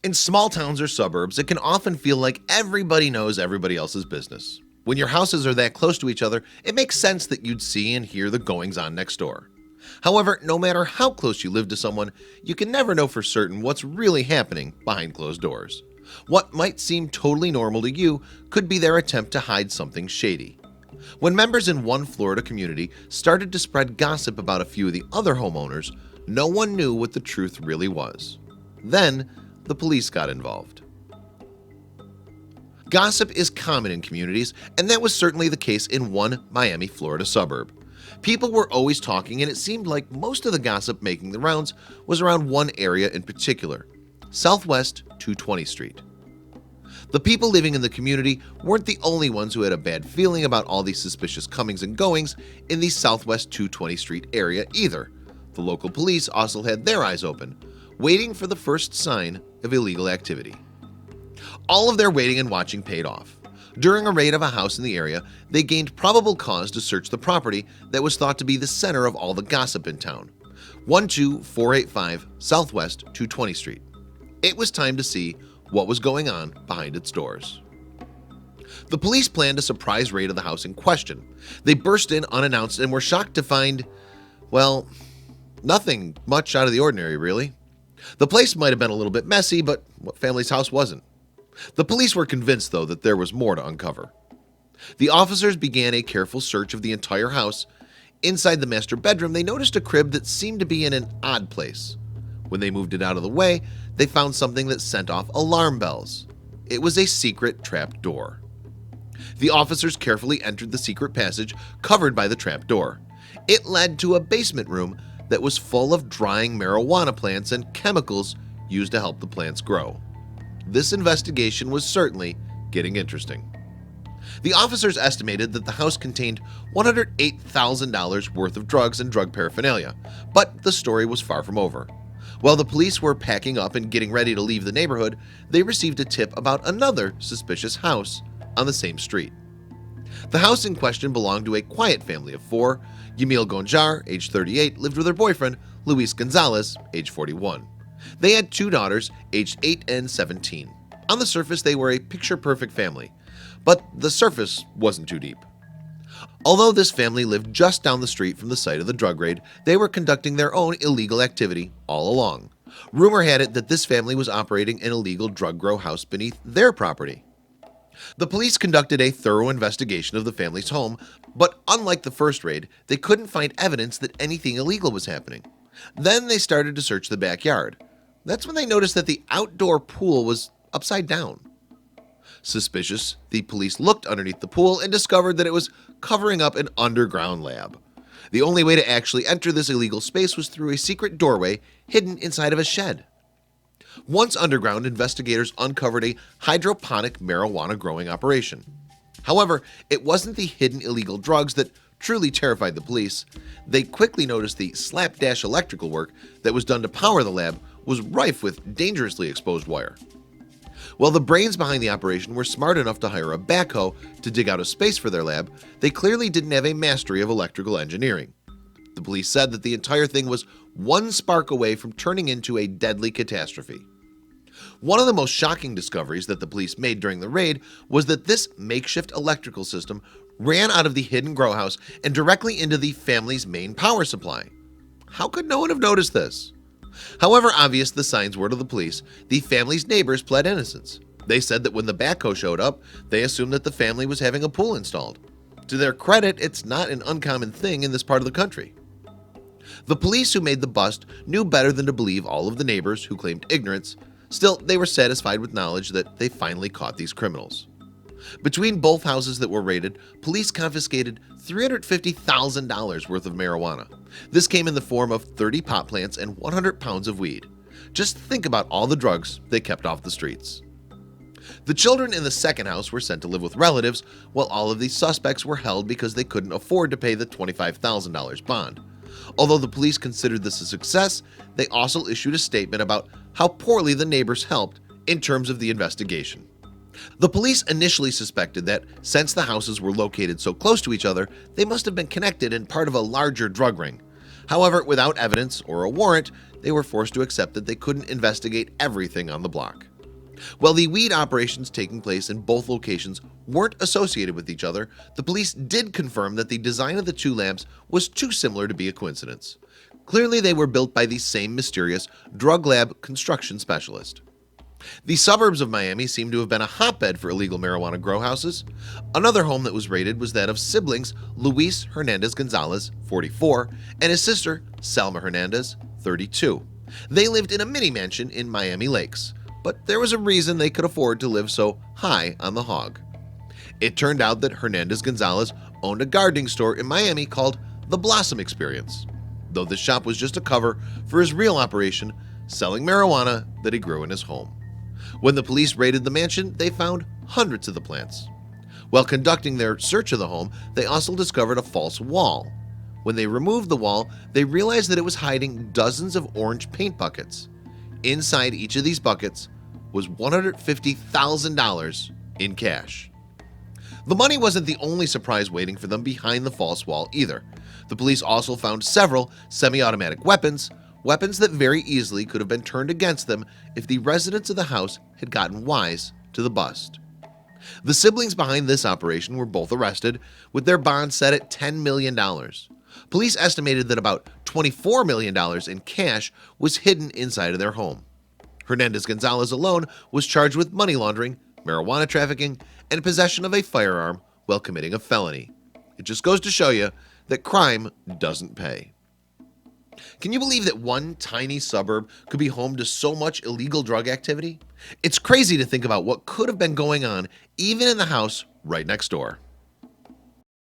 In small towns or suburbs, it can often feel like everybody knows everybody else's business. When your houses are that close to each other, it makes sense that you'd see and hear the goings-on next door. However, no matter how close you live to someone, you can never know for certain what's really happening behind closed doors. What might seem totally normal to you could be their attempt to hide something shady. When members in one Florida community started to spread gossip about a few of the other homeowners, no one knew what the truth really was. Then, the police got involved. Gossip is common in communities, and that was certainly the case in one Miami, Florida suburb. People were always talking, and it seemed like most of the gossip making the rounds was around one area in particular, Southwest 220 Street. The people living in the community weren't the only ones who had a bad feeling about all these suspicious comings and goings in the Southwest 220 Street area either. The local police also had their eyes open, waiting for the first sign of illegal activity. All of their waiting and watching paid off. During a raid of a house in the area, they gained probable cause to search the property that was thought to be the center of all the gossip in town, 12485 Southwest 220 Street. It was time to see what was going on behind its doors. The police planned a surprise raid of the house in question. They burst in unannounced and were shocked to find, well, nothing much out of the ordinary, really. The place might have been a little bit messy, but what family's house wasn't? The police were convinced, though, that there was more to uncover. The officers began a careful search of the entire house. Inside the master bedroom, they noticed a crib that seemed to be in an odd place. When they moved it out of the way, they found something that sent off alarm bells. It was a secret trap door. The officers carefully entered the secret passage covered by the trap door. It led to a basement room that was full of drying marijuana plants and chemicals used to help the plants grow. This investigation was certainly getting interesting. The officers estimated that the house contained $108,000 worth of drugs and drug paraphernalia, but the story was far from over. While the police were packing up and getting ready to leave the neighborhood, they received a tip about another suspicious house on the same street. The house in question belonged to a quiet family of four. Yamil Gonjar, age 38, lived with her boyfriend, Luis Gonzalez, age 41. They had two daughters, aged 8 and 17. On the surface, they were a picture-perfect family, but the surface wasn't too deep. Although this family lived just down the street from the site of the drug raid, they were conducting their own illegal activity all along. Rumor had it that this family was operating an illegal drug grow house beneath their property. The police conducted a thorough investigation of the family's home, but unlike the first raid, they couldn't find evidence that anything illegal was happening. Then they started to search the backyard. That's when they noticed that the outdoor pool was upside down. Suspicious, the police looked underneath the pool and discovered that it was covering up an underground lab. The only way to actually enter this illegal space was through a secret doorway hidden inside of a shed. Once underground, investigators uncovered a hydroponic marijuana growing operation. However, it wasn't the hidden illegal drugs that truly terrified the police. They quickly noticed the slapdash electrical work that was done to power the lab was rife with dangerously exposed wire. While the brains behind the operation were smart enough to hire a backhoe to dig out a space for their lab, they clearly didn't have a mastery of electrical engineering. The police said that the entire thing was one spark away from turning into a deadly catastrophe. One of the most shocking discoveries that the police made during the raid was that this makeshift electrical system ran out of the hidden grow house and directly into the family's main power supply. How could no one have noticed this? However obvious the signs were to the police, the family's neighbors pled innocence. They said that when the backhoe showed up, they assumed that the family was having a pool installed. To their credit, it's not an uncommon thing in this part of the country. The police who made the bust knew better than to believe all of the neighbors who claimed ignorance. Still, they were satisfied with knowledge that they finally caught these criminals. Between both houses that were raided, police confiscated $350,000 worth of marijuana. This came in the form of 30 pot plants and 100 pounds of weed. Just think about all the drugs they kept off the streets. The children in the second house were sent to live with relatives, while all of these suspects were held because they couldn't afford to pay the $25,000 bond. Although the police considered this a success, they also issued a statement about how poorly the neighbors helped in terms of the investigation. The police initially suspected that since the houses were located so close to each other, they must have been connected and part of a larger drug ring. However, without evidence or a warrant, they were forced to accept that they couldn't investigate everything on the block. While the weed operations taking place in both locations weren't associated with each other, the police did confirm that the design of the two lamps was too similar to be a coincidence. Clearly, they were built by the same mysterious drug lab construction specialist. The suburbs of Miami seem to have been a hotbed for illegal marijuana grow houses. Another home that was raided was that of siblings Luis Hernandez Gonzalez, 44, and his sister Salma Hernandez, 32. They lived in a mini mansion in Miami Lakes, but there was a reason they could afford to live so high on the hog. It turned out that Hernandez Gonzalez owned a gardening store in Miami called The Blossom Experience, though the shop was just a cover for his real operation, selling marijuana that he grew in his home. When the police raided the mansion, they found hundreds of the plants. While conducting their search of the home, they also discovered a false wall. When they removed the wall, they realized that it was hiding dozens of orange paint buckets. Inside each of these buckets was $150,000 in cash. The money wasn't the only surprise waiting for them behind the false wall either. The police also found several semi-automatic weapons that very easily could have been turned against them if the residents of the house had gotten wise to the bust. The siblings behind this operation were both arrested, with their bond set at $10 million. Police estimated that about $24 million in cash was hidden inside of their home. Hernandez Gonzalez alone was charged with money laundering, marijuana trafficking, and possession of a firearm while committing a felony. It just goes to show you that crime doesn't pay. Can you believe that one tiny suburb could be home to so much illegal drug activity? It's crazy to think about what could have been going on even in the house right next door.